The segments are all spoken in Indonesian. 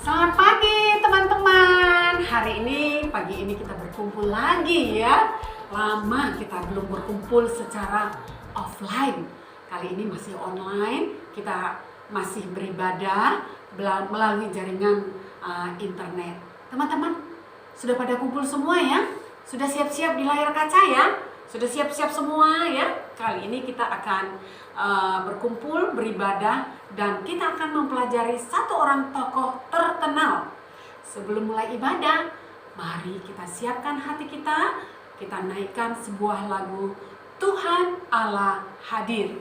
Selamat pagi teman-teman. Pagi ini kita berkumpul lagi ya. Lama kita belum berkumpul secara offline. Kali ini masih online. Kita masih beribadah melalui jaringan internet. Teman-teman, sudah pada kumpul semua ya? Sudah siap-siap di layar kaca ya? Sudah siap-siap semua ya? Kali ini kita akan berkumpul, beribadah, dan kita akan mempelajari satu orang tokoh terkenal. Sebelum mulai ibadah, mari kita siapkan hati kita naikkan sebuah lagu Tuhan Allah Hadir.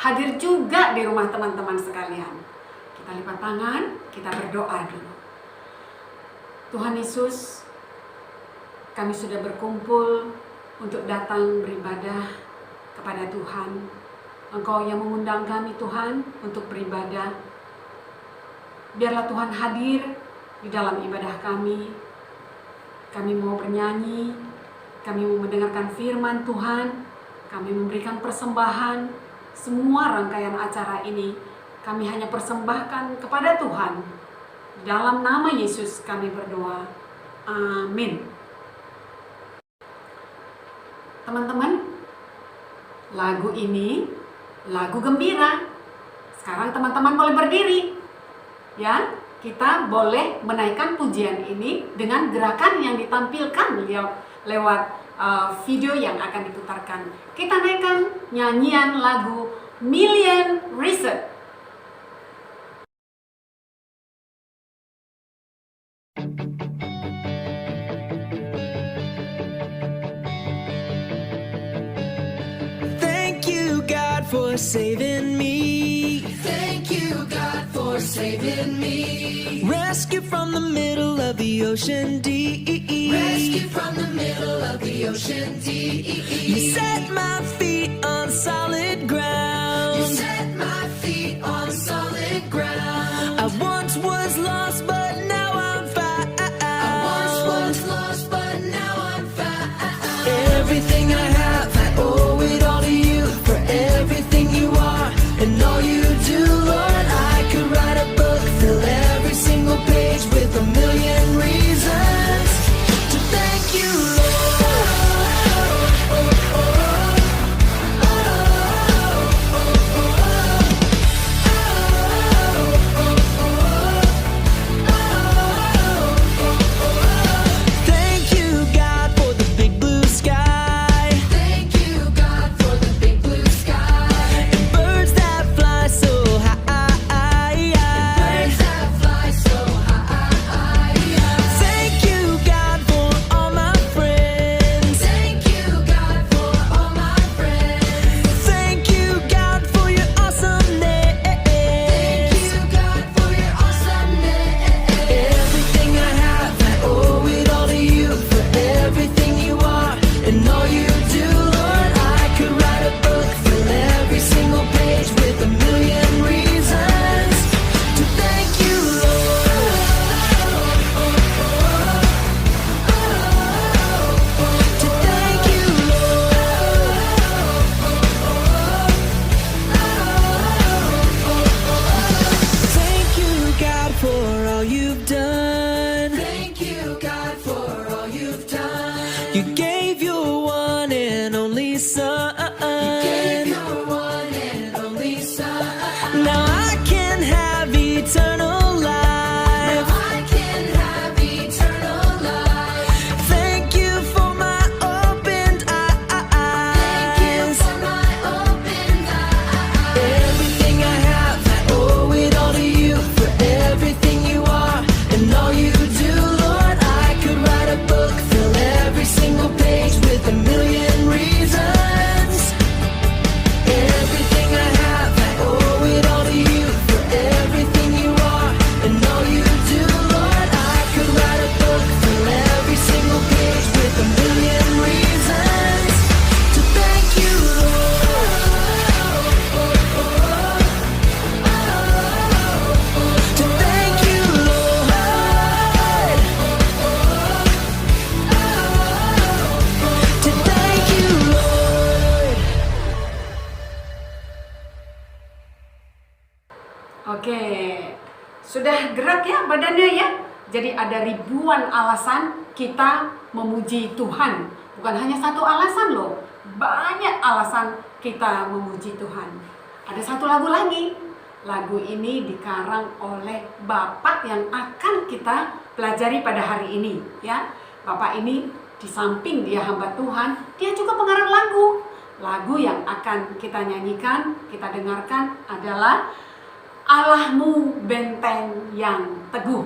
Hadir juga di rumah teman-teman sekalian. Kita lipat tangan, kita berdoa dulu. Tuhan Yesus, kami sudah berkumpul untuk datang beribadah kepada Tuhan. Engkau yang mengundang kami Tuhan untuk beribadah. Biarlah Tuhan hadir di dalam ibadah kami. Kami mau bernyanyi, kami mau mendengarkan firman Tuhan, kami memberikan persembahan. Semua rangkaian acara ini kami hanya persembahkan kepada Tuhan. Dalam nama Yesus kami berdoa. Amin. Teman-teman, lagu ini lagu gembira. Sekarang teman-teman boleh berdiri. Ya, kita boleh menaikkan pujian ini dengan gerakan yang ditampilkan lewat video yang akan diputarkan. Kita naikkan nyanyian lagu Million Reasons. Thank you, God, for saving me. Thank you, God, for saving me. Rescue from the middle of the ocean deep. Rescue from the middle of the ocean deep. You set my feet on solid ground. You set my feet on solid ground. I once was lost, but now I'm found. I once was lost, but now I'm found. Everything I have, I owe it all to you. For everything you are and all you do, Lord, I could write a book, fill every single page with a million reasons to thank you, Lord. Thank you, God, for the big blue sky. Thank you, God, for the big blue sky. Birds that fly so high. Birds that fly so high. Thank you, God, for all my friends. Thank you, God, for all my friends. Thank you, God, for your awesomeness. Thank you, God, for your awesomeness. Everything I have, I owe it all to you. For everything you are and all you do, Lord, I could write a book, fill every single page with a million reasons to thank you, Lord. To thank you, Lord. Thank you, God, for all you've done. Thank you, God, for all you've done. You gave your one and only Son. Gave your one and only Son. Now I can have eternity. Oke, sudah gerak ya badannya ya? Jadi ada ribuan alasan kita memuji Tuhan. Bukan hanya satu alasan loh, banyak alasan kita memuji Tuhan. Ada satu lagu lagi. Lagu ini dikarang oleh Bapak yang akan kita pelajari pada hari ini ya. Bapak ini di samping dia hamba Tuhan, dia juga pengarang lagu. Lagu yang akan kita nyanyikan, kita dengarkan adalah Allahmu benteng yang teguh.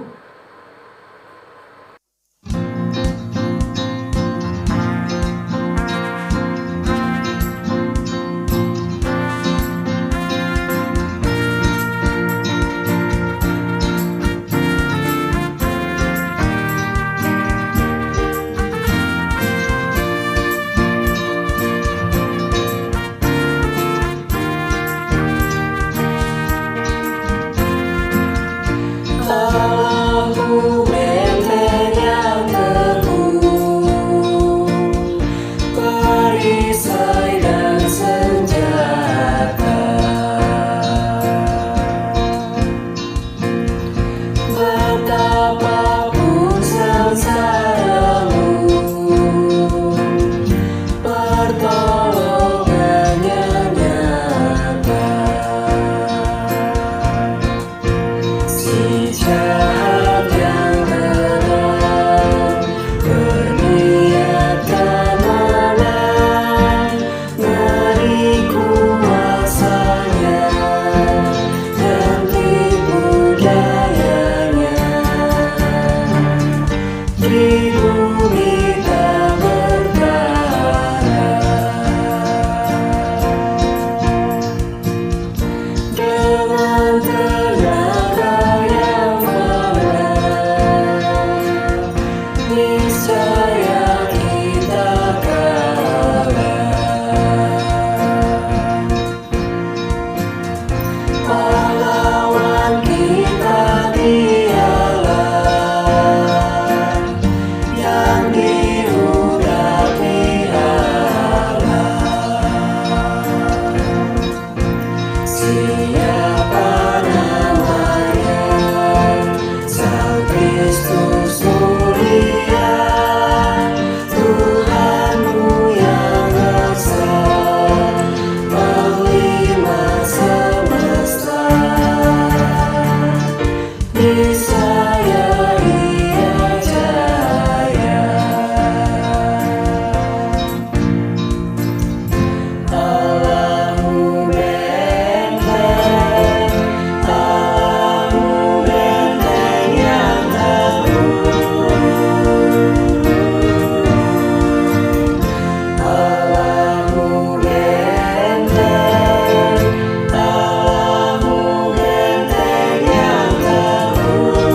Allahmu benteng yang teguh, perisai dan senjata, betapapun sengsaramu, pertolongannya nyata. Si jahat yang terang berniatkan menang, ngeri kuasanya dan tipu dayanya. Di bumi tak bertahan dengan tenaga yang menang, niscaya kita kalah. Pahlawan kita dialah yang diurapi Allah. Siapa namanya? Sang Kristus mulia, Tuhanmu yang esa, Panglima semesta. Niscaya Ia jaya. Allahmu benteng, Allahmu benteng yang teguh, Allahmu benteng, Allahmu benteng yang teguh.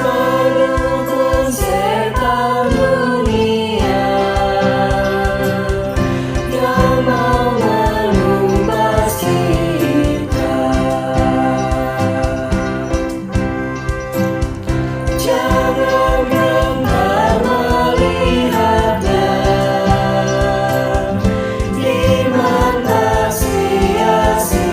Menukun setan dunia yang mau menumpas kita, jangan gentar melihatnya, iman tak sia-sia.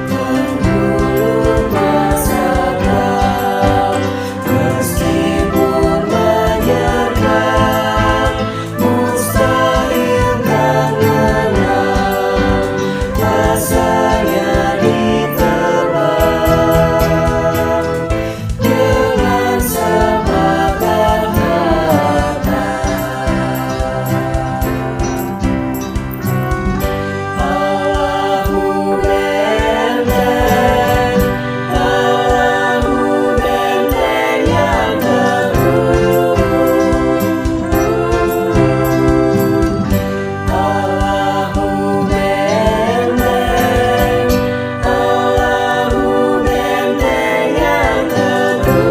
Menggulung masalah, meskipun menyerang, mustahil kan menang, rasanya ditebang dengan sepakat kata. Allahmu benteng, Allahmu benteng yang teguh, Allahmu benteng, Allahmu benteng yang teguh.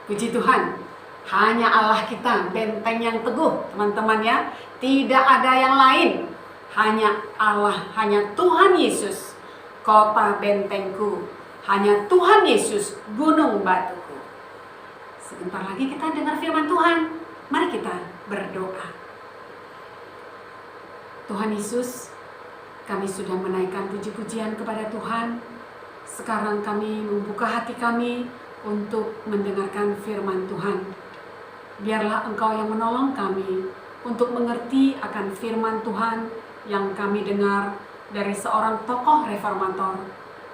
Puji Tuhan, hanya Allah kita benteng yang teguh teman-teman ya. Tidak ada yang lain, hanya Allah, hanya Tuhan Yesus, kota bentengku, hanya Tuhan Yesus, gunung batuku. Sebentar lagi kita dengar firman Tuhan. Mari kita berdoa. Tuhan Yesus, kami sudah menaikkan puji-pujian kepada Tuhan. Sekarang kami membuka hati kami untuk mendengarkan firman Tuhan. Biarlah Engkau yang menolong kami untuk mengerti akan firman Tuhan yang kami dengar dari seorang tokoh reformator.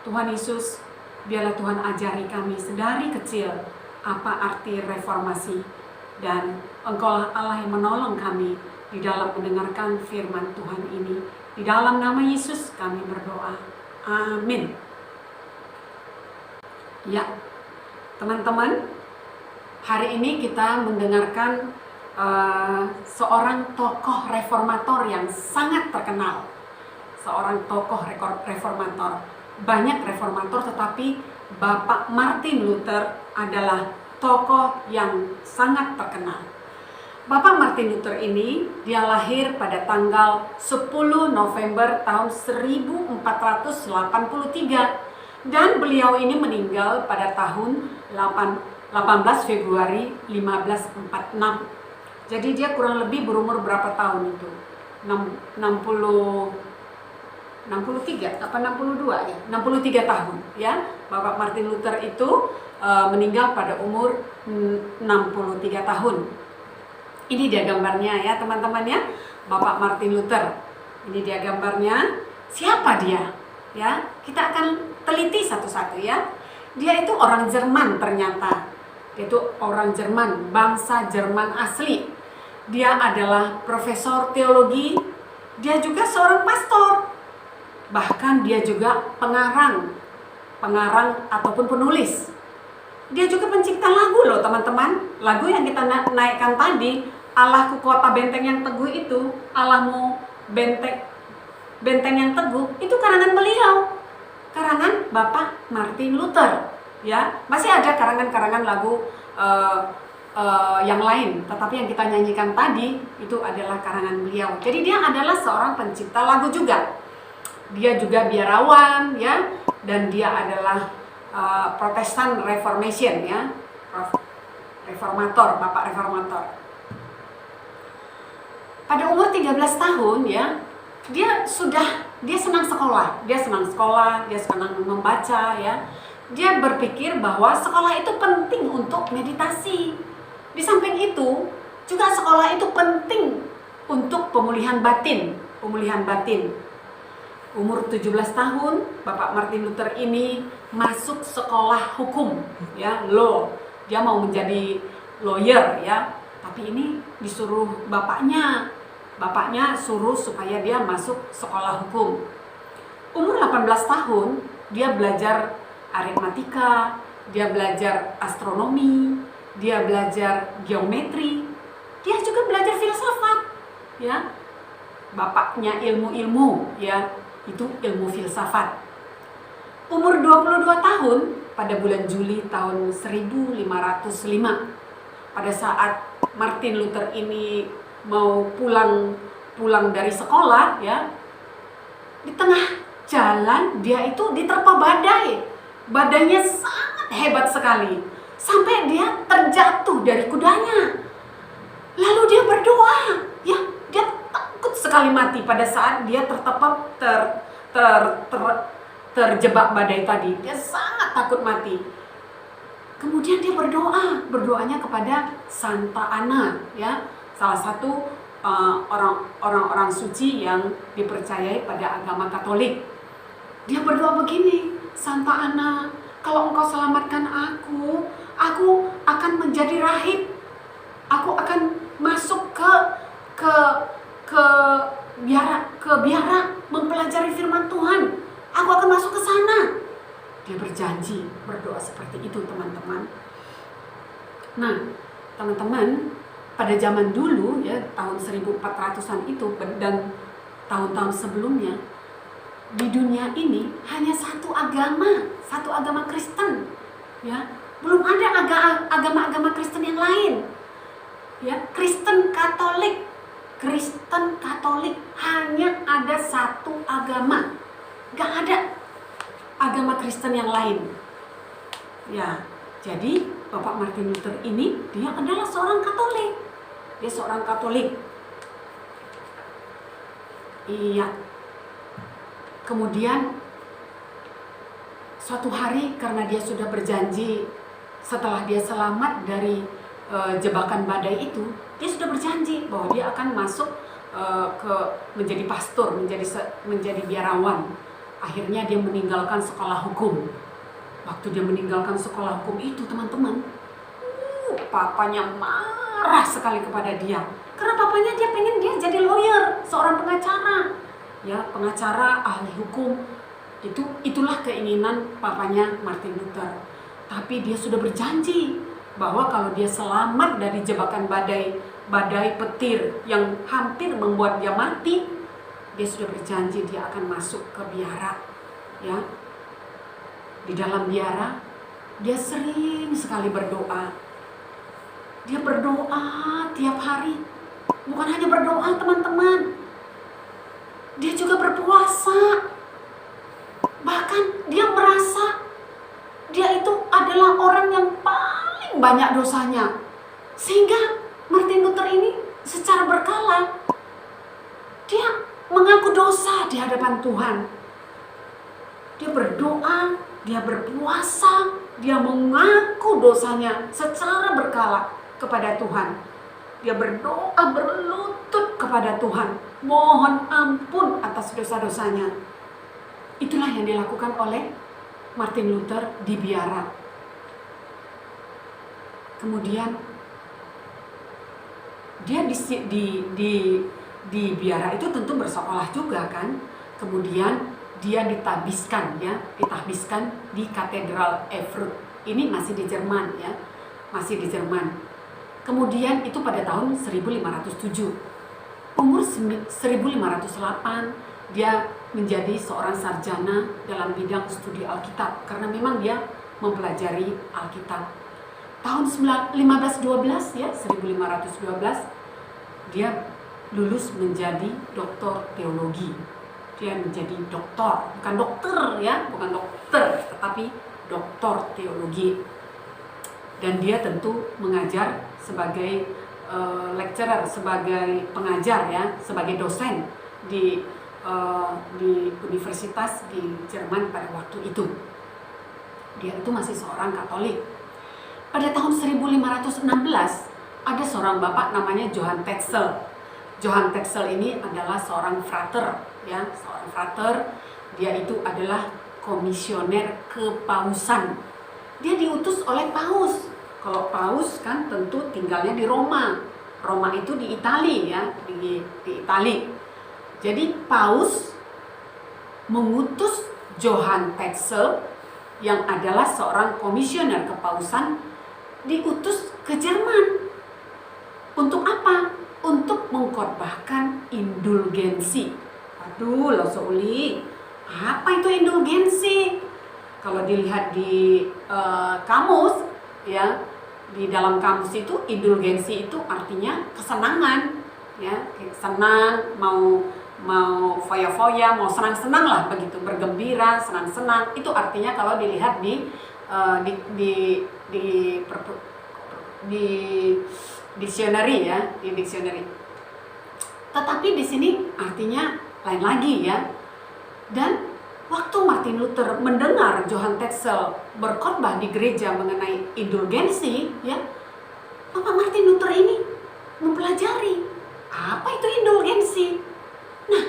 Tuhan Yesus, biarlah Tuhan ajari kami sedari kecil apa arti reformasi. Dan Engkaulah Allah yang menolong kami di dalam mendengarkan firman Tuhan ini. Di dalam nama Yesus kami berdoa. Amin. Ya, teman-teman, hari ini kita mendengarkan seorang tokoh reformator yang sangat terkenal. Seorang tokoh reformator. Banyak reformator, tetapi Bapak Martin Luther adalah tokoh yang sangat terkenal. Bapak Martin Luther ini, dia lahir pada tanggal 10 November tahun 1483 dan beliau ini meninggal pada tahun 18 Februari 1546. Jadi dia kurang lebih berumur berapa tahun itu? 63 apa 62 ya? 63 tahun ya. Bapak Martin Luther itu meninggal pada umur 63 tahun. Ini dia gambarnya ya teman-teman ya. Bapak Martin Luther. Ini dia gambarnya. Siapa dia? Ya, kita akan teliti satu-satu ya. Dia itu orang Jerman ternyata. Dia itu orang Jerman, bangsa Jerman asli. Dia adalah profesor teologi. Dia juga seorang pastor. Bahkan dia juga pengarang ataupun penulis. Dia juga pencipta lagu loh teman-teman. Lagu yang kita naikkan tadi, Allahku kota benteng yang teguh itu, Allahmu benteng yang teguh, itu karangan beliau. Karangan Bapak Martin Luther. Ya, masih ada karangan-karangan lagu yang lain, tetapi yang kita nyanyikan tadi itu adalah karangan beliau. Jadi dia adalah seorang pencipta lagu juga. Dia juga biarawan ya, dan dia adalah Protestan Reformation ya, reformator, Bapak reformator. Pada umur 13 tahun ya, dia senang sekolah, dia senang membaca ya. Dia berpikir bahwa sekolah itu penting untuk meditasi. Di samping itu, juga sekolah itu penting untuk pemulihan batin. Umur 17 tahun, Bapak Martin Luther ini masuk sekolah hukum, ya, law. Dia mau menjadi lawyer, ya. Tapi ini disuruh bapaknya suruh supaya dia masuk sekolah hukum. Umur 18 tahun, dia belajar aritmatika, dia belajar astronomi, dia belajar geometri, dia juga belajar filsafat, ya. Bapaknya ilmu-ilmu, ya, itu ilmu filsafat. Umur 22 tahun, pada bulan Juli tahun 1505, pada saat Martin Luther ini mau pulang dari sekolah, ya, di tengah jalan dia itu diterpa badai. Badainya sangat hebat sekali, sampai dia terjatuh dari kudanya. Lalu dia berdoa, ya, dia takut sekali mati pada saat dia terjebak badai tadi. Dia sangat takut mati. Kemudian dia berdoanya kepada Santa Ana, ya, salah satu orang-orang suci yang dipercayai pada agama Katolik. Dia berdoa begini, Santa Ana, kalau engkau selamatkan aku akan menjadi rahib. Aku akan masuk ke biara mempelajari firman Tuhan. Aku akan masuk ke sana. Dia berjanji berdoa seperti itu, teman-teman. Nah, teman-teman, pada zaman dulu, ya, tahun 1400-an itu dan tahun-tahun sebelumnya, di dunia ini hanya satu agama Kristen, ya. Belum ada agama-agama Kristen yang lain, ya. Kristen Katolik Kristen Katolik hanya ada satu agama, gak ada agama Kristen yang lain. Ya, jadi Bapak Martin Luther ini dia adalah seorang Katolik. Dia seorang Katolik. Iya. Kemudian suatu hari karena dia sudah berjanji setelah dia selamat dari jebakan badai itu, dia sudah berjanji bahwa dia akan masuk ke menjadi pastor, menjadi biarawan. Akhirnya dia meninggalkan sekolah hukum. Waktu dia meninggalkan sekolah hukum itu, teman-teman, papanya marah sekali kepada dia. Karena papanya dia pengen dia jadi lawyer, seorang pengacara. Ya, pengacara, ahli hukum. Itulah keinginan papanya Martin Luther. Tapi dia sudah berjanji bahwa kalau dia selamat dari jebakan badai petir yang hampir membuat dia mati, dia sudah berjanji dia akan masuk ke biara. Ya, di dalam biara dia sering sekali berdoa. Dia berdoa tiap hari. Bukan hanya berdoa, teman-teman, dia juga berpuasa. Bahkan dia merasa dia itu adalah orang yang paling banyak dosanya. Sehingga Martin Luther ini secara berkala dia mengaku dosa di hadapan Tuhan. Dia berdoa, dia berpuasa, dia mengaku dosanya secara berkala kepada Tuhan. Dia berdoa berlutut kepada Tuhan, mohon ampun atas dosa-dosanya. Itulah yang dilakukan oleh Martin Luther di biara. Kemudian dia di biara itu tentu bersekolah juga kan. Kemudian dia ditahbiskan di Katedral Erfurt. Ini masih di Jerman ya, masih di Jerman. Kemudian itu pada tahun 1507. Umur 1508 dia menjadi seorang sarjana dalam bidang studi Alkitab karena memang dia mempelajari Alkitab. Tahun 1512 ya, 1512 dia lulus menjadi doktor teologi. Dia menjadi doktor, bukan dokter ya, bukan dokter, tetapi doktor teologi. Dan dia tentu mengajar sebagai lecturer, sebagai pengajar ya, sebagai dosen di universitas di Jerman pada waktu itu. Dia itu masih seorang Katolik. Pada tahun 1516 ada seorang bapak namanya Johann Tetzel. Johann Tetzel ini adalah seorang frater ya, seorang frater. Dia itu adalah komisioner kepausan. Dia diutus oleh paus. Kalau paus kan tentu tinggalnya di Roma. Roma itu di Itali ya, di Itali. Jadi paus mengutus Johann Tetzel yang adalah seorang komisioner kepausan, diutus ke Jerman. Untuk apa? Untuk mengkhotbahkan indulgensi. Aduh, lo seuli. Apa itu indulgensi? Kalau dilihat di kamus ya, di dalam kamus itu indulgensi itu artinya kesenangan ya, senang, mau foya-foya, mau senang-senang lah begitu, bergembira, senang-senang. Itu artinya kalau dilihat di dictionary ya, di dictionary. Tetapi di sini artinya lain lagi ya. Dan waktu Martin Luther mendengar Johann Tetzel berkhotbah di gereja mengenai indulgensi ya, Bapak Martin Luther ini mempelajari apa itu indulgensi. Nah,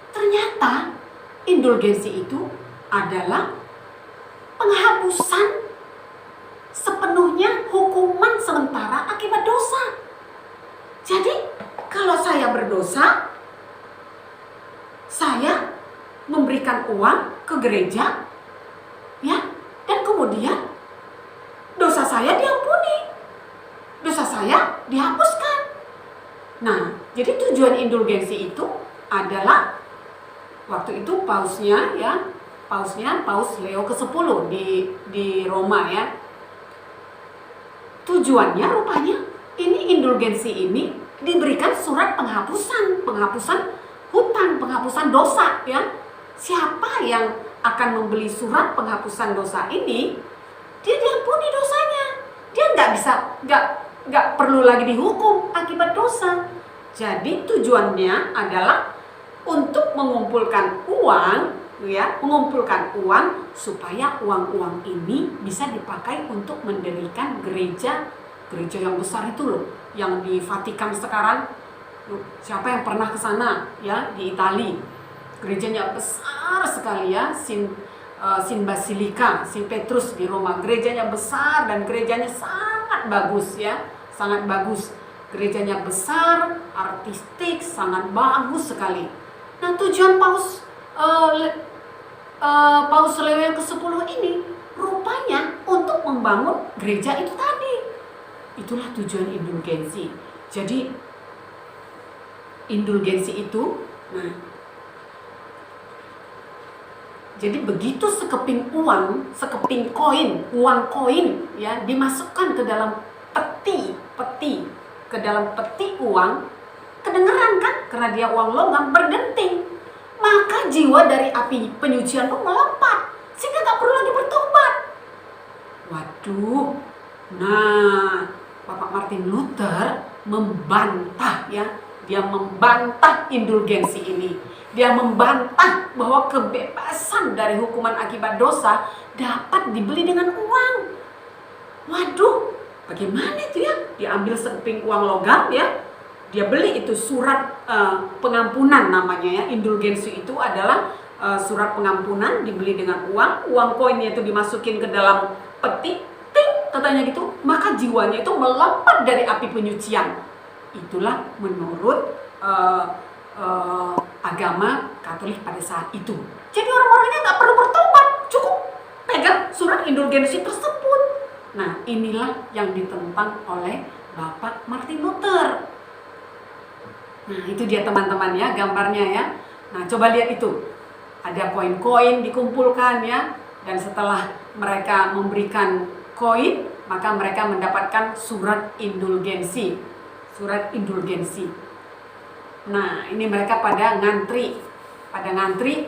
ternyata indulgensi itu adalah penghapusan sepenuhnya hukuman sementara akibat dosa. Jadi, kalau saya berdosa, saya memberikan uang ke gereja, ya, dan kemudian dosa saya diampuni, dosa saya dihapuskan. Nah, jadi tujuan indulgensi itu adalah waktu itu pausnya ya, Paus Leo ke-10 di Roma ya. Tujuannya rupanya ini indulgensi ini diberikan surat penghapusan hutang, penghapusan dosa ya. Siapa yang akan membeli surat penghapusan dosa ini, dia diampuni dosanya. Dia nggak perlu lagi dihukum akibat dosa. Jadi tujuannya adalah untuk mengumpulkan uang ya, mengumpulkan uang supaya uang-uang ini bisa dipakai untuk mendirikan gereja yang besar itu loh, yang di Vatikan sekarang. Siapa yang pernah ke sana ya, di Italia? Gerejanya besar sekali ya, Sin Basilika, Sin Petrus di Roma. Gerejanya besar dan gerejanya sangat bagus ya, sangat bagus. Gerejanya besar, artistik, sangat bagus sekali. Nah, tujuan Paus Leo yang ke-10 ini rupanya untuk membangun gereja itu tadi. Itulah tujuan indulgensi. Jadi indulgensi itu, nah, jadi begitu sekeping uang koin ya, dimasukkan ke dalam peti, ke dalam peti uang, kedengeran kan, karena dia uang logam berdenting, maka jiwa dari api penyucian pun melompat, sehingga gak perlu lagi bertobat. Waduh, nah Bapak Martin Luther membantah ya, dia membantah indulgensi ini. Dia membantah bahwa kebebasan dari hukuman akibat dosa dapat dibeli dengan uang. Waduh, bagaimana itu ya? Diambil sekeping uang logam ya, dia beli itu surat pengampunan namanya ya. Indulgensi itu adalah surat pengampunan dibeli dengan uang koinnya itu dimasukin ke dalam peti, ting, katanya gitu, maka jiwanya itu melompat dari api penyucian. Itulah menurut agama Katolik pada saat itu. Jadi orang-orangnya nggak perlu bertobat, cukup pegang surat indulgensi tersebut. Nah, inilah yang ditentang oleh Bapak Martin Luther. Nah, itu dia teman-teman ya, gambarnya ya. Nah, coba lihat itu. Ada koin-koin dikumpulkan ya, dan setelah mereka memberikan koin, maka mereka mendapatkan surat indulgensi. Surat indulgensi. Nah, ini mereka pada ngantri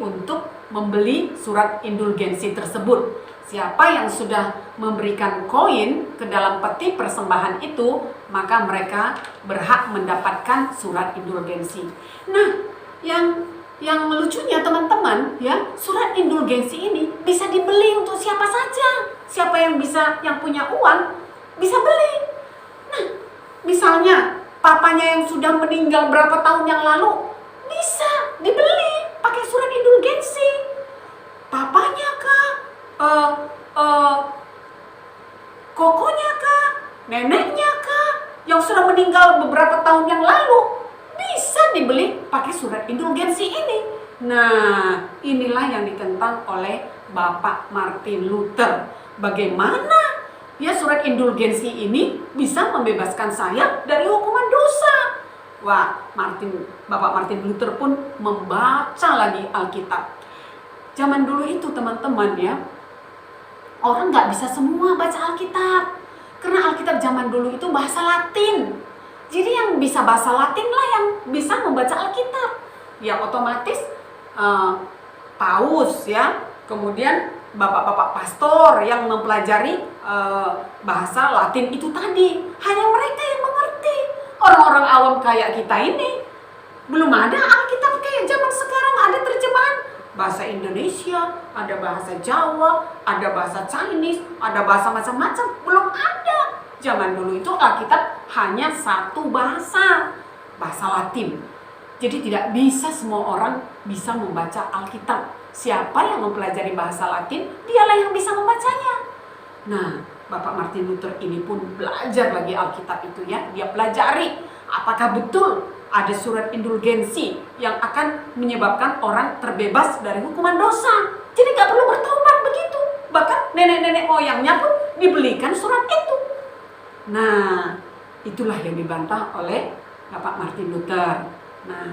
untuk membeli surat indulgensi tersebut. Siapa yang sudah memberikan koin ke dalam peti persembahan itu, maka mereka berhak mendapatkan surat indulgensi. Nah, yang lucunya teman-teman ya, surat indulgensi ini bisa dibeli untuk siapa saja. Siapa yang punya uang bisa beli. Nah, misalnya papanya yang sudah meninggal berapa tahun yang lalu, bisa dibeli pakai surat indulgensi. Papanya kah? Kokonya kah? Neneknya kah? Yang sudah meninggal beberapa tahun yang lalu, bisa dibeli pakai surat indulgensi ini. Nah, inilah yang ditentang oleh Bapak Martin Luther. Bagaimana ya surat indulgensi ini bisa membebaskan saya dari hukuman dosa? Wah, Bapak Martin Luther pun membaca lagi Alkitab. Zaman dulu itu teman-teman ya, orang nggak bisa semua baca Alkitab. Karena Alkitab zaman dulu itu bahasa Latin. Jadi yang bisa bahasa Latin lah yang bisa membaca Alkitab. Ya otomatis paus ya, kemudian bapak-bapak pastor yang mempelajari bahasa Latin itu tadi. Hanya mereka yang mengerti. Orang-orang awam kayak kita ini belum ada Alkitab kayak zaman sekarang, ada terjemahan bahasa Indonesia, ada bahasa Jawa, ada bahasa Chinese, ada bahasa macam-macam, belum ada. Zaman dulu itu Alkitab hanya satu bahasa Latin. Jadi tidak bisa semua orang bisa membaca Alkitab. Siapa yang mempelajari bahasa Latin, dialah yang bisa membacanya. Nah, Bapak Martin Luther ini pun belajar lagi Alkitab itu ya. Dia pelajari apakah betul ada surat indulgensi yang akan menyebabkan orang terbebas dari hukuman dosa. Jadi gak perlu bertobat begitu. Bahkan nenek-nenek moyangnya pun dibelikan surat itu. Nah, itulah yang dibantah oleh Bapak Martin Luther. Nah,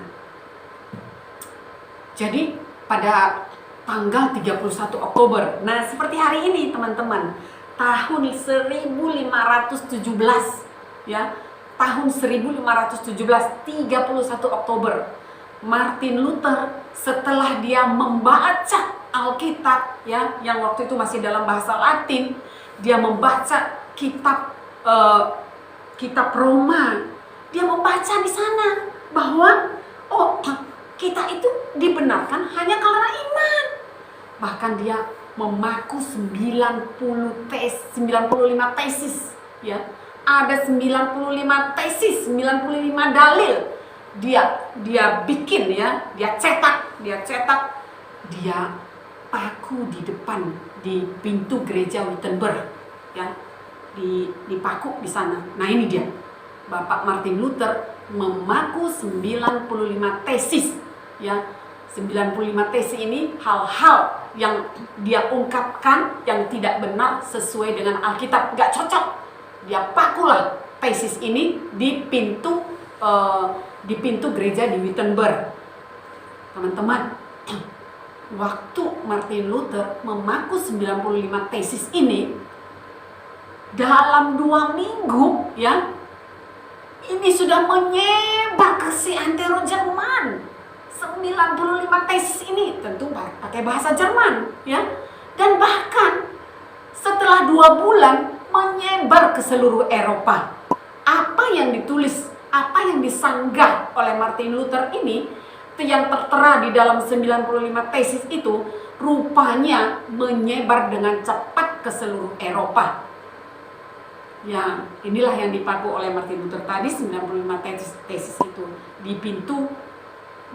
jadi pada tanggal 31 Oktober, nah seperti hari ini teman-teman, tahun 1517 ya, tahun 1517, 31 Oktober, Martin Luther setelah dia membaca Alkitab ya, yang waktu itu masih dalam bahasa Latin, dia membaca kitab Roma. Dia membaca di sana bahwa kita itu dibenarkan hanya karena iman. Bahkan dia memaku 95 tesis ya. Ada 95 tesis, 95 dalil. Dia bikin ya, dia cetak, dia paku di depan di pintu gereja Wittenberg ya. Dipaku di sana. Nah, ini dia. Bapak Martin Luther memaku 95 tesis ya. 95 tesis ini hal-hal yang dia ungkapkan yang tidak benar sesuai dengan Alkitab, nggak cocok. Dia pakulah tesis ini di pintu gereja di Wittenberg. Teman-teman, waktu Martin Luther memaku 95 tesis ini, dalam 2 minggu ya, ini sudah menyebar ke seantero Jerman. 95 tesis ini tentu pakai bahasa Jerman ya. Dan bahkan setelah 2 bulan menyebar ke seluruh Eropa. Apa yang ditulis, apa yang disanggah oleh Martin Luther ini, yang tertera di dalam 95 tesis itu, rupanya menyebar dengan cepat ke seluruh Eropa. Ya, inilah yang dipaku oleh Martin Luther tadi, 95 tesis itu di pintu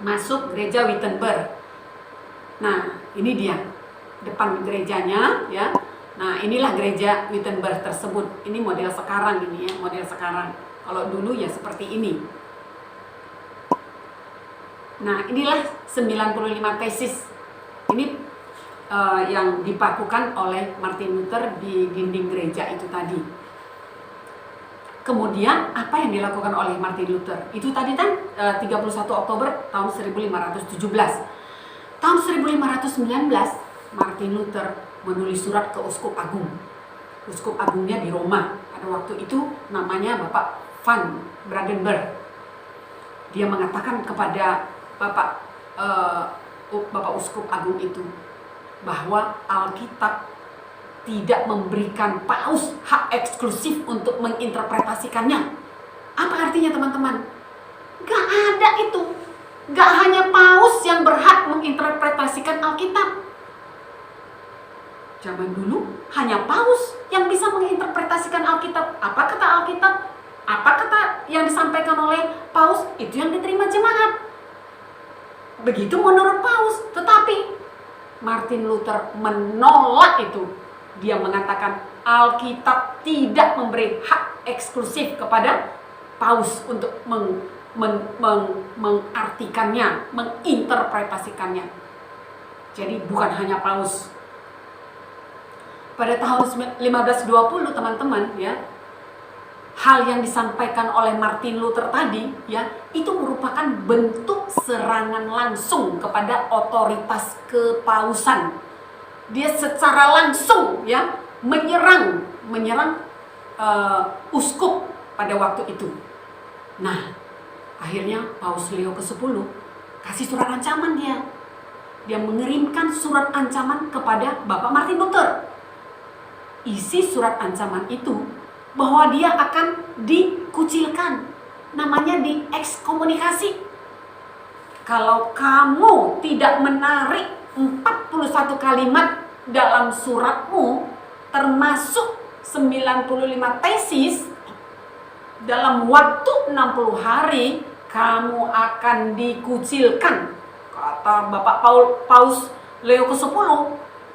masuk gereja Wittenberg. Nah, ini dia depan gerejanya ya. Nah, inilah gereja Wittenberg tersebut. Ini model sekarang ini ya, model sekarang. Kalau dulu ya seperti ini. Nah, inilah 95 tesis. Ini yang dipakukan oleh Martin Luther di dinding gereja itu tadi. Kemudian apa yang dilakukan oleh Martin Luther? Itu tadi kan 31 Oktober tahun 1517. Tahun 1519 Martin Luther menulis surat ke Uskup Agung. Uskup Agungnya di Roma. Pada waktu itu namanya Bapak Van Brandenburg. Dia mengatakan kepada Bapak Uskup Agung itu bahwa Alkitab tidak memberikan paus hak eksklusif untuk menginterpretasikannya. Apa artinya teman-teman? Gak ada itu. Gak hanya paus yang berhak menginterpretasikan Alkitab. Zaman dulu hanya paus yang bisa menginterpretasikan Alkitab. Apa kata Alkitab? Apa kata yang disampaikan oleh paus? Itu yang diterima jemaat. Begitu menurut paus. Tetapi Martin Luther menolak itu. Dia mengatakan Alkitab tidak memberi hak eksklusif kepada paus untuk mengartikannya, menginterpretasikannya. Jadi bukan hanya paus. Pada tahun 1520 teman-teman ya, hal yang disampaikan oleh Martin Luther tadi ya, itu merupakan bentuk serangan langsung kepada otoritas kepausan. Dia secara langsung ya menyerang uskup pada waktu itu. Nah, akhirnya Paus Leo ke-10 kasih surat ancaman dia. Dia mengirimkan surat ancaman kepada Bapak Martin Luther. Isi surat ancaman itu bahwa dia akan dikucilkan, namanya diekskomunikasi. Kalau kamu tidak menarik 41 kalimat dalam suratmu, termasuk 95 tesis, dalam waktu 60 hari kamu akan dikucilkan, kata Bapak Paus Leo ke-10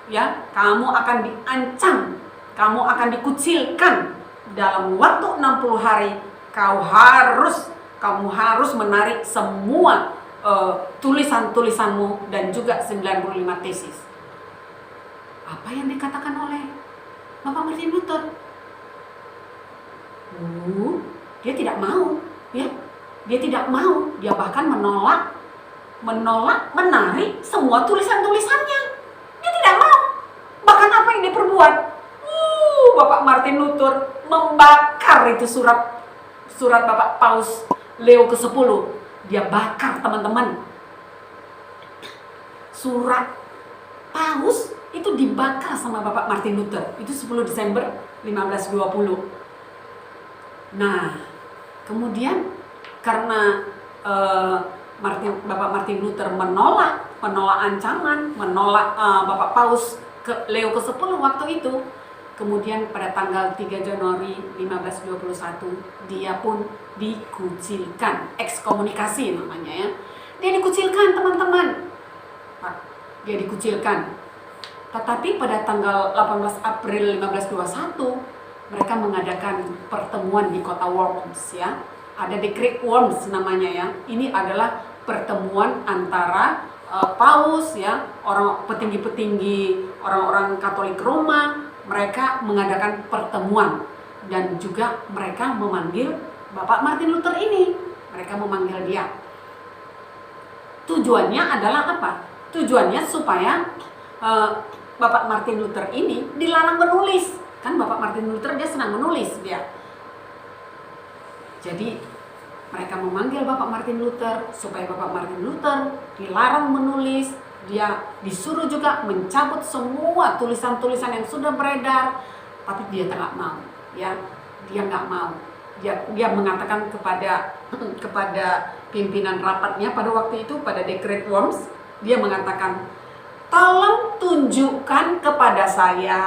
ya, kamu akan diancam, kamu akan dikucilkan dalam waktu 60 hari. Kamu harus menarik semua tulisan-tulisanmu dan juga 95 tesis. Apa yang dikatakan oleh Bapak Martin Luther? Dia tidak mau, ya. Dia tidak mau, dia bahkan menolak menarik semua tulisan-tulisannya. Dia tidak mau. Bahkan apa yang diperbuat? Bapak Martin Luther membakar itu surat surat Bapak Paus Leo ke-10. Dia bakar, teman-teman. Surat Paus itu dibakar sama Bapak Martin Luther. Itu 10 Desember 1520. Nah, kemudian karena Bapak Martin Luther menolak ancaman, menolak Bapak Paus Leo ke-10 waktu itu. Kemudian pada tanggal 3 Januari 1521 dia pun dikucilkan, ekskomunikasi namanya ya. Dia dikucilkan, teman-teman. Dia dikucilkan. Tetapi pada tanggal 18 April 1521 mereka mengadakan pertemuan di kota Worms ya. Ada The Great Worms namanya ya. Ini adalah pertemuan antara Paus ya, orang petinggi-petinggi orang-orang Katolik Roma. Mereka mengadakan pertemuan dan juga mereka memanggil Bapak Martin Luther ini. Mereka memanggil dia. Tujuannya adalah apa? Tujuannya supaya Bapak Martin Luther ini dilarang menulis. Kan Bapak Martin Luther dia senang menulis dia. Jadi mereka memanggil Bapak Martin Luther supaya Bapak Martin Luther dilarang menulis. Dia disuruh juga mencabut semua tulisan-tulisan yang sudah beredar, tapi dia tidak mau, ya. Dia nggak mau. Dia mengatakan kepada pimpinan rapatnya pada waktu itu, pada The Great Worms, dia mengatakan, tolong tunjukkan kepada saya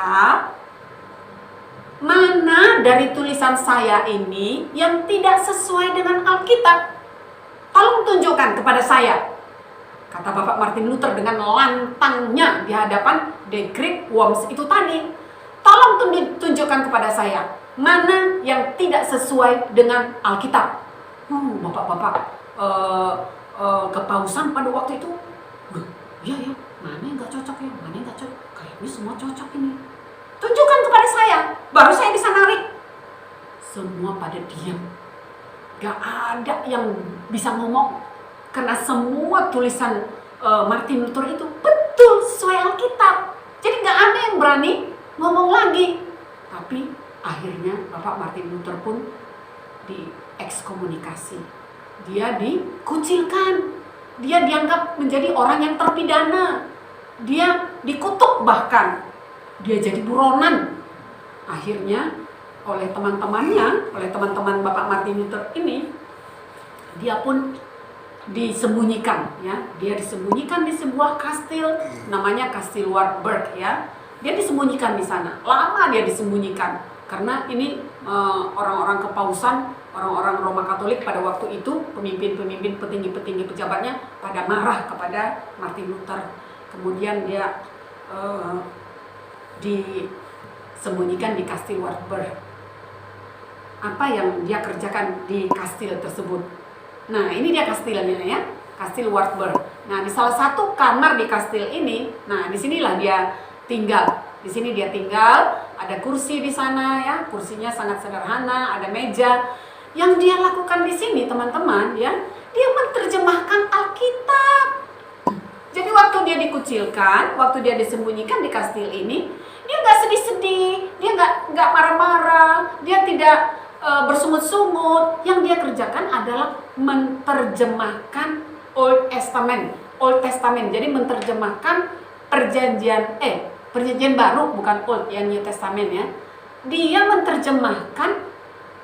mana dari tulisan saya ini yang tidak sesuai dengan Alkitab. Tolong tunjukkan kepada saya. Kata Bapak Martin Luther dengan lantangnya di hadapan The Great Worms itu tadi. Tolong tunjukkan kepada saya mana yang tidak sesuai dengan Alkitab. Bapak-bapak kepausan pada waktu itu, ya, mana yang nggak cocok ya, mana yang nggak cocok. Kayaknya semua cocok ini. Tunjukkan kepada saya, baru saya bisa narik. Semua pada diam. Gak ada yang bisa ngomong. Karena semua tulisan Martin Luther itu betul sesuai Alkitab. Jadi gak ada yang berani ngomong lagi. Tapi akhirnya Bapak Martin Luther pun diekskomunikasi. Dia dikucilkan. Dia dianggap menjadi orang yang terpidana. Dia dikutuk bahkan. Dia jadi buronan. Akhirnya oleh teman-temannya, oleh teman-teman Bapak Martin Luther ini, dia pun disembunyikan ya. Dia disembunyikan di sebuah kastil namanya Kastil Wartburg ya. Dia disembunyikan di sana. Lama dia disembunyikan karena ini orang-orang kepausan, orang-orang Roma Katolik pada waktu itu, pemimpin-pemimpin, petinggi-petinggi pejabatnya pada marah kepada Martin Luther. Kemudian dia disembunyikan di Kastil Wartburg. Apa yang dia kerjakan di kastil tersebut? Nah, ini dia kastilnya ya, Kastil Wartburg. Nah, di salah satu kamar di kastil ini, nah disinilah dia tinggal. Di sini dia tinggal, ada kursi di sana ya, kursinya sangat sederhana, ada meja. Yang dia lakukan di sini, teman-teman ya, dia menerjemahkan Alkitab. Jadi waktu dia dikucilkan, waktu dia disembunyikan di kastil ini, dia nggak sedih-sedih, dia nggak marah-marah, dia tidak bersungut-sungut. Yang dia kerjakan adalah menerjemahkan Old Testament. Jadi menerjemahkan perjanjian baru, bukan Old ya, New Testament ya. Dia menerjemahkan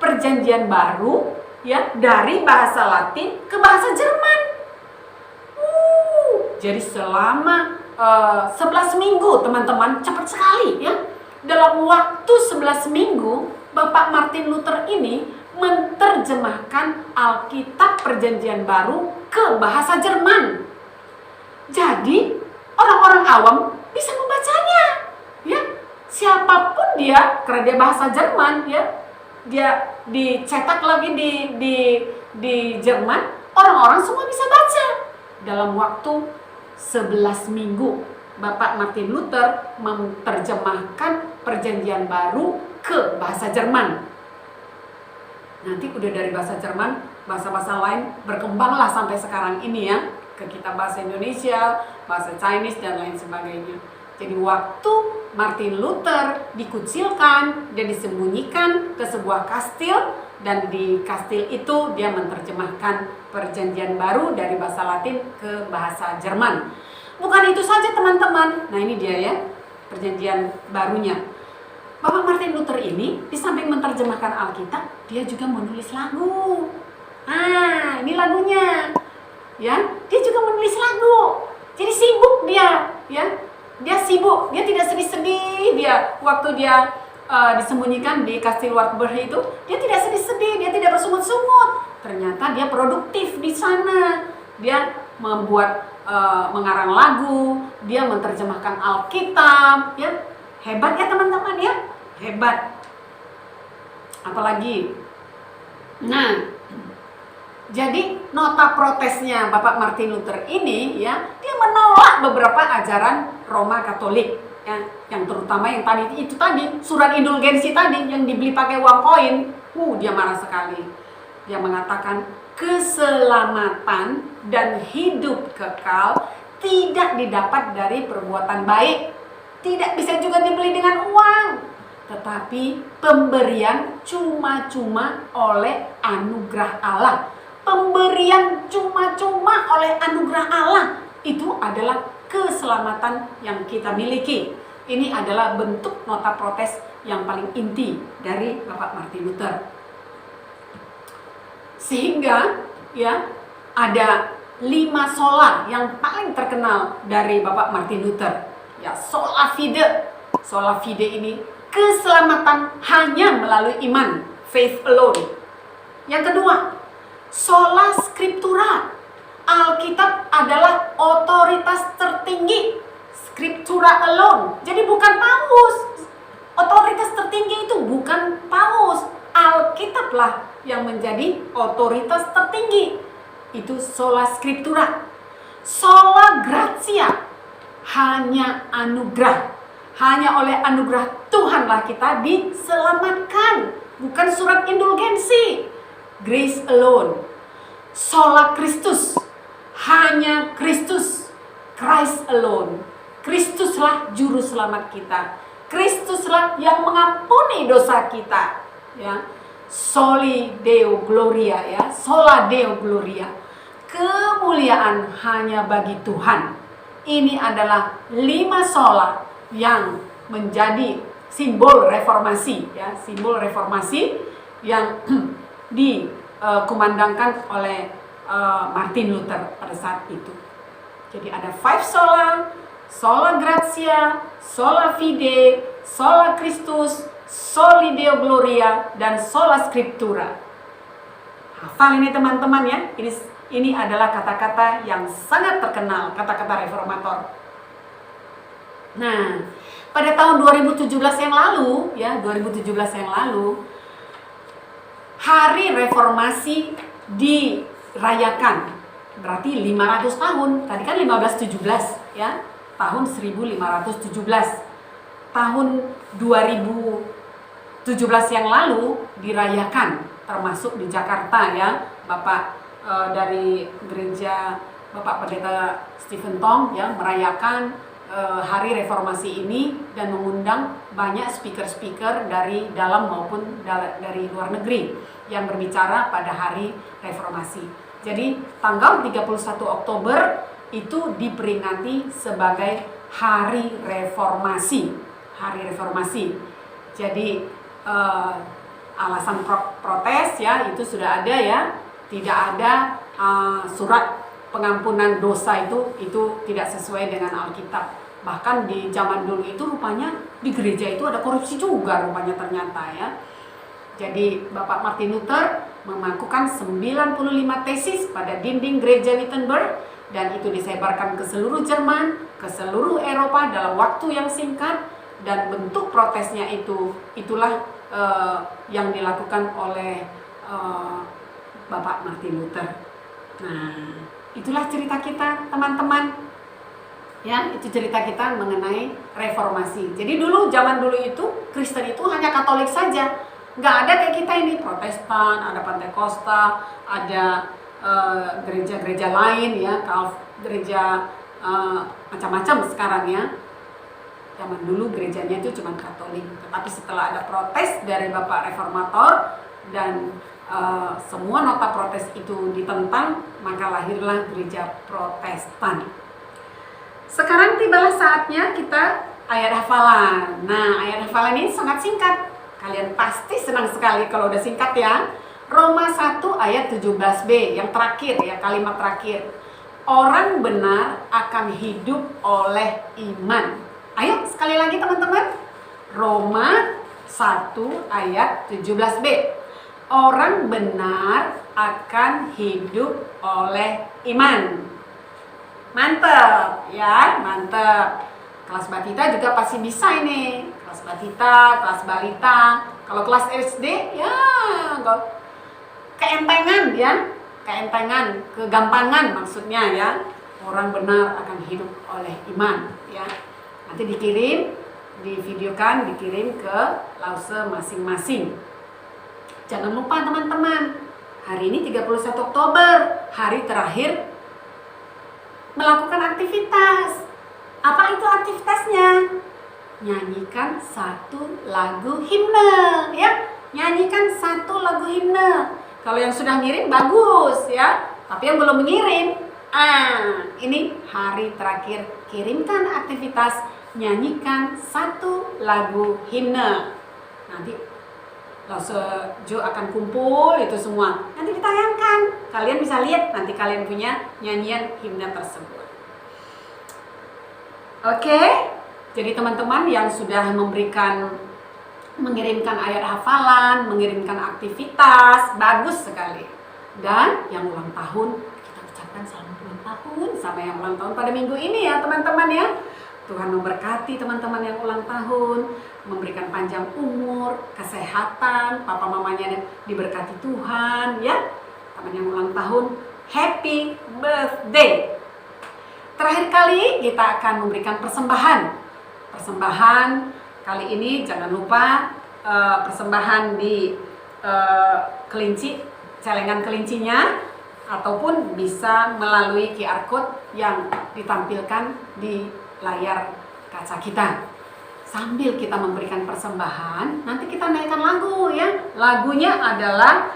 perjanjian baru ya dari bahasa Latin ke bahasa Jerman. Jadi selama 11 minggu, teman-teman, cepat sekali ya. Dalam waktu 11 minggu Bapak Martin Luther ini menerjemahkan Alkitab Perjanjian Baru ke bahasa Jerman. Jadi orang-orang awam bisa membacanya, ya. Siapapun dia, karena dia bahasa Jerman, ya, dia dicetak lagi di Jerman, orang-orang semua bisa baca. Dalam waktu 11 minggu, Bapak Martin Luther menerjemahkan Perjanjian Baru ke bahasa Jerman. Nanti udah dari bahasa Jerman, bahasa-bahasa lain berkembanglah sampai sekarang ini ya, ke kita bahasa Indonesia, bahasa Chinese dan lain sebagainya. Jadi waktu Martin Luther dikucilkan dan disembunyikan ke sebuah kastil, dan di kastil itu dia menerjemahkan Perjanjian Baru dari bahasa Latin ke bahasa Jerman. Bukan itu saja teman-teman. Nah ini dia ya, Perjanjian Barunya. Bapak Martin Luther ini di samping menerjemahkan Alkitab, dia juga menulis lagu. Ah, ini lagunya. Ya, dia juga menulis lagu. Jadi sibuk dia, ya. Dia sibuk, dia tidak sedih-sedih. Dia waktu dia disembunyikan di Kastil Wartburg itu, dia tidak sedih-sedih, dia tidak bersungut-sungut. Ternyata dia produktif di sana. Dia membuat mengarang lagu, dia menerjemahkan Alkitab, ya. Hebat ya teman-teman ya, hebat. Apalagi, nah, jadi nota protesnya Bapak Martin Luther ini ya, dia menolak beberapa ajaran Roma Katolik ya, yang terutama yang tadi surat indulgensi tadi yang dibeli pakai uang koin. Dia marah sekali. Dia mengatakan keselamatan dan hidup kekal tidak didapat dari perbuatan baik, tidak bisa juga dibeli dengan uang, tetapi pemberian cuma-cuma oleh anugerah Allah. Pemberian cuma-cuma oleh anugerah Allah itu adalah keselamatan yang kita miliki. Ini adalah bentuk nota protes yang paling inti dari Bapak Martin Luther. Sehingga ya ada 5 sola yang paling terkenal dari Bapak Martin Luther. Ya, sola fide. Sola fide ini keselamatan hanya melalui iman, faith alone. Yang kedua, sola scriptura. Alkitab adalah otoritas tertinggi. Scriptura alone. Jadi bukan paus. Otoritas tertinggi itu bukan paus. Alkitablah yang menjadi otoritas tertinggi. Itu sola scriptura. Sola gratia. Hanya anugerah. Hanya oleh anugerah Tuhanlah kita diselamatkan. Bukan surat indulgensi. Grace alone. Sola Christus. Hanya Kristus. Christ alone. Kristuslah juru selamat kita. Kristuslah yang mengampuni dosa kita. Ya. Soli Deo Gloria ya. Sola Deo Gloria. Kemuliaan hanya bagi Tuhan. Ini adalah 5 sola yang menjadi simbol reformasi ya, simbol reformasi yang dikumandangkan oleh Martin Luther pada saat itu. Jadi ada 5 sola, sola gratia, sola fide, sola Christus, soli Deo Gloria, dan sola scriptura. Hafal ini teman-teman ya. Ini adalah kata-kata yang sangat terkenal, kata-kata reformator. Nah, pada tahun 2017 yang lalu, ya 2017 yang lalu, Hari Reformasi dirayakan. Berarti 500 tahun. Tadi kan 1517, ya. Tahun 1517. Tahun 2017 yang lalu dirayakan, termasuk di Jakarta ya, Bapak dari gereja Bapak Pendeta Stephen Tong ya merayakan Hari Reformasi ini dan mengundang banyak speaker-speaker dari dalam maupun dari luar negeri yang berbicara pada Hari Reformasi. Jadi tanggal 31 Oktober itu diperingati sebagai Hari Reformasi. Hari Reformasi. Jadi alasan protes ya itu sudah ada ya. Tidak ada surat pengampunan dosa itu tidak sesuai dengan Alkitab. Bahkan di zaman dulu itu rupanya di gereja itu ada korupsi juga rupanya ternyata ya. Jadi Bapak Martin Luther melakukan 95 tesis pada dinding gereja Wittenberg dan itu disebarkan ke seluruh Jerman, ke seluruh Eropa dalam waktu yang singkat, dan bentuk protesnya itulah yang dilakukan oleh Bapak Martin Luther. Nah, itulah cerita kita teman-teman. Ya, itu cerita kita mengenai reformasi. Jadi zaman dulu itu Kristen itu hanya Katolik saja. Nggak ada kayak kita ini Protestan, ada Pentakosta, ada gereja-gereja lain ya, gereja macam-macam sekarang ya. Zaman dulu gerejanya itu cuma Katolik, tetapi setelah ada protes dari Bapak Reformator dan semua nota protes itu ditentang, maka lahirlah gereja Protestan. Sekarang tibalah saatnya kita ayat hafalan. Nah, ayat hafalan ini sangat singkat. Kalian pasti senang sekali kalau udah singkat ya. Roma 1 ayat 17b, yang terakhir ya, kalimat terakhir. Orang benar akan hidup oleh iman. Ayo sekali lagi teman-teman. Roma 1 ayat 17b. Orang benar akan hidup oleh iman. Mantap ya, mantap. Kelas batita juga pasti bisa ini. Kelas batita, kelas balita. Kalau kelas SD ya enggak keentengan ya. Keentengan, kegampangan maksudnya ya. Orang benar akan hidup oleh iman ya. Nanti dikirim, divideokan, dikirim ke lause masing-masing. Jangan lupa teman-teman, hari ini 31 Oktober, hari terakhir melakukan aktivitas. Apa itu aktivitasnya? Nyanyikan satu lagu himne ya. Nyanyikan satu lagu himne. Kalau yang sudah ngirim bagus ya. Tapi yang belum mengirim, ini hari terakhir, kirimkan aktivitas, nyanyikan satu lagu himne. Nanti lause Jo akan kumpul itu semua. Nanti ditayangkan. Kalian bisa lihat nanti kalian punya nyanyian himne tersebut. Oke, jadi teman-teman yang sudah mengirimkan ayat hafalan, mengirimkan aktivitas, bagus sekali. Dan yang ulang tahun, kita ucapkan selamat ulang tahun sama yang ulang tahun pada minggu ini ya teman-teman ya. Tuhan memberkati teman-teman yang ulang tahun, memberikan panjang umur, kesehatan, papa mamanya diberkati Tuhan ya. Teman yang ulang tahun, happy birthday. Terakhir kali kita akan memberikan persembahan. Persembahan kali ini jangan lupa persembahan di kelinci, celengan kelincinya, ataupun bisa melalui QR code yang ditampilkan di layar kaca kita. Sambil kita memberikan persembahan, nanti kita naikkan lagu ya. Lagunya adalah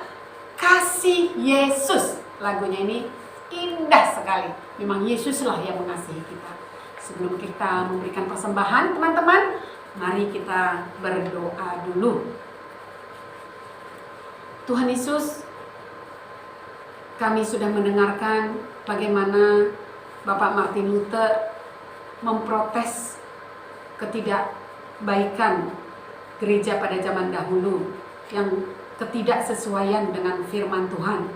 Kasih Yesus. Lagunya ini indah sekali. Memang Yesuslah yang mengasihi kita. Sebelum kita memberikan persembahan, teman-teman, mari kita berdoa dulu. Tuhan Yesus, kami sudah mendengarkan bagaimana Bapak Martin Luther memprotes ketidakbaikan gereja pada zaman dahulu yang ketidaksesuaian dengan firman Tuhan.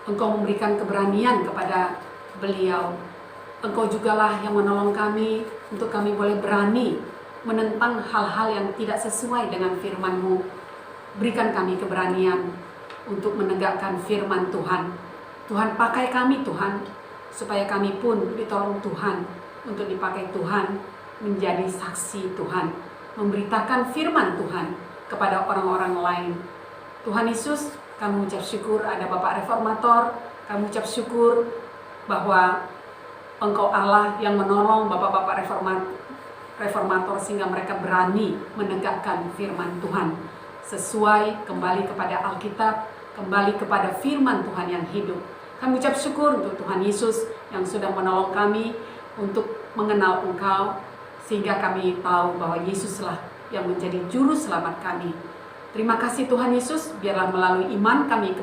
Engkau memberikan keberanian kepada beliau. Engkau jugalah yang menolong kami untuk kami boleh berani menentang hal-hal yang tidak sesuai dengan firman-Mu. Berikan kami keberanian untuk menegakkan firman Tuhan. Tuhan, pakai kami Tuhan, supaya kami pun ditolong Tuhan untuk dipakai Tuhan menjadi saksi Tuhan, memberitakan firman Tuhan kepada orang-orang lain. Tuhan Yesus, kami ucap syukur ada Bapak Reformator, kami ucap syukur bahwa Engkau Allah yang menolong Bapak-Bapak Reformator sehingga mereka berani menegakkan firman Tuhan sesuai kembali kepada Alkitab, kembali kepada firman Tuhan yang hidup. Kami ucap syukur untuk Tuhan Yesus yang sudah menolong kami untuk mengenal Engkau, sehingga kami tahu bahwa Yesuslah yang menjadi juru selamat kami. Terima kasih Tuhan Yesus, biarlah melalui iman kami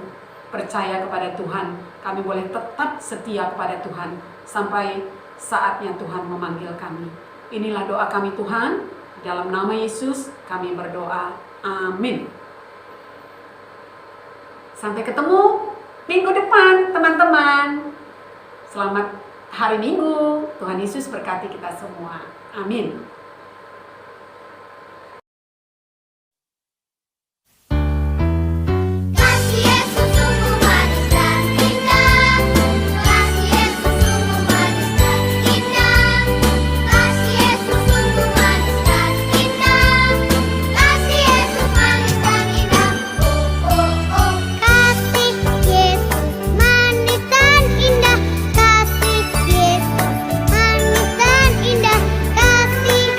percaya kepada Tuhan, kami boleh tetap setia kepada Tuhan sampai saatnya Tuhan memanggil kami. Inilah doa kami Tuhan, dalam nama Yesus kami berdoa, amin. Sampai ketemu minggu depan teman-teman. Selamat hari Minggu, Tuhan Yesus berkati kita semua, amin. Kasih Yesus sungguh manis dan indah. Kasih Yesus sungguh manis dan indah. Kasih Yesus sungguh manis dan indah. Kasih Yesus manis dan indah. Oh oh oh. Kasih Yesus manis dan indah. Kasih Yesus manis dan indah. Kasih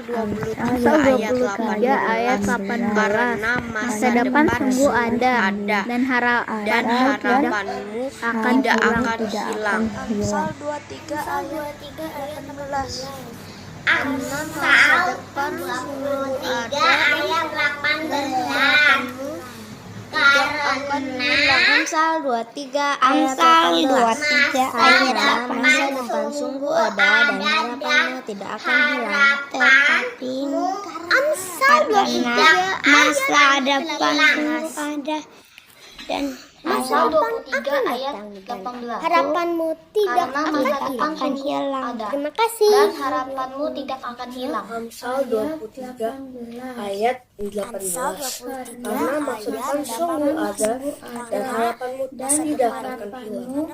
23 ayat 18. Karena masa depan sungguh ada dan harapanmu tidak akan hilang. Amsal 23 ayat 18. Amsal 23 ayat 18. Karena Amsal 23 ayat 18. Masa depan sungguh ada dan harapanmu tidak akan hilang. Tetapi Amsal 23 masa depan sungguh ada dan Amsal 23 ayat 18. harapanmu tidak akan hilang. Terima kasih. Dan harapanmu tidak akan hilang. Amsal 23 ayat 18. Karena masa depan sungguh ada dan harapanmu tidak akan hilang.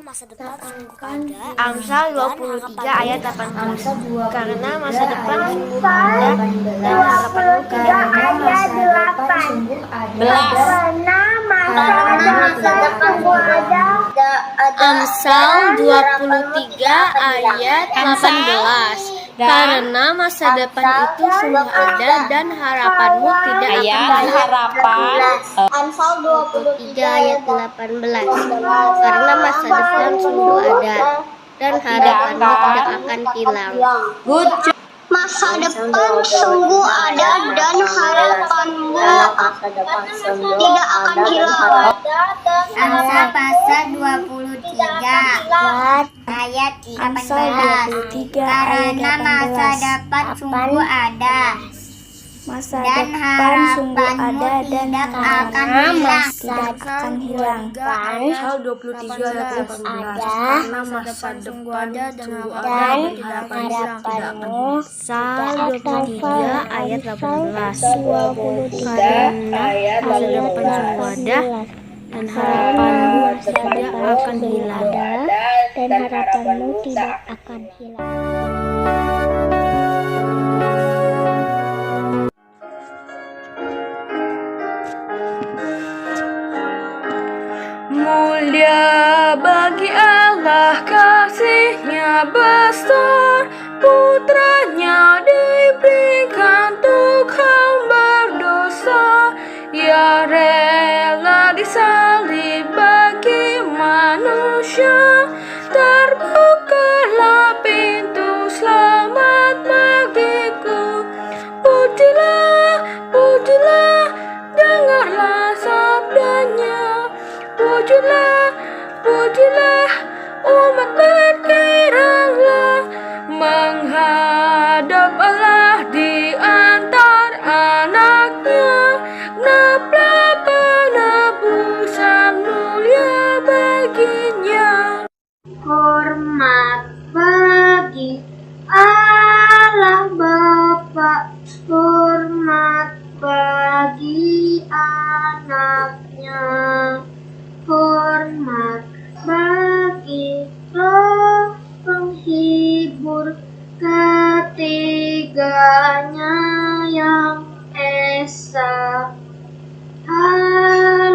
Amsal 23 ayat 18. Karena masa depan sungguh ada dan harapanmu tidak akan hilang. Amsal 23 ayat 18. Karena masa depan itu sungguh ada dan harapanmu tidak akan hilang. Amsal 23 ayat 18. Karena masa depan sungguh ada dan harapanmu tidak akan hilang. Masa depan sungguh ada dan harapanmu tidak akan hilang. Amsal pasal 23 ayat 18. Karena masa depan sungguh ada dan harapanmu tidak akan hilang. Amsal 23 ayat 18. Karena masa depan sungguh ada dan harapanmu Amsal 23 ayat 18. Karena masa depan sungguh ada dan harapanmu tidak akan hilang. Dan harapanmu tidak akan hilang. Mulia bagi Allah, kasih-Nya besar, putranya diberikan untuk hamba berdosa. Ia rela disalib bagi manusia, terbukalah pintu selamat bagiku. Pujilah, pujilah, dengarlah sabdanya. Pujilah, pujilah, umat berkiranglah menghadap Allah di antara anaknya. Genaplah penebusan mulia baginya. Hormat bagi Allah Bapa, hormat bagi anaknya, hormat bagi Roh penghibur ketiganya yang esa.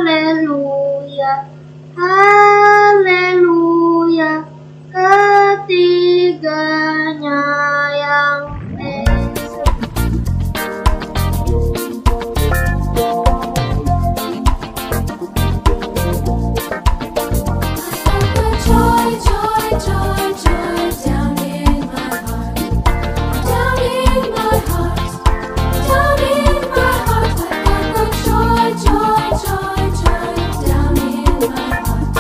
Haleluya, haleluya, ketiganya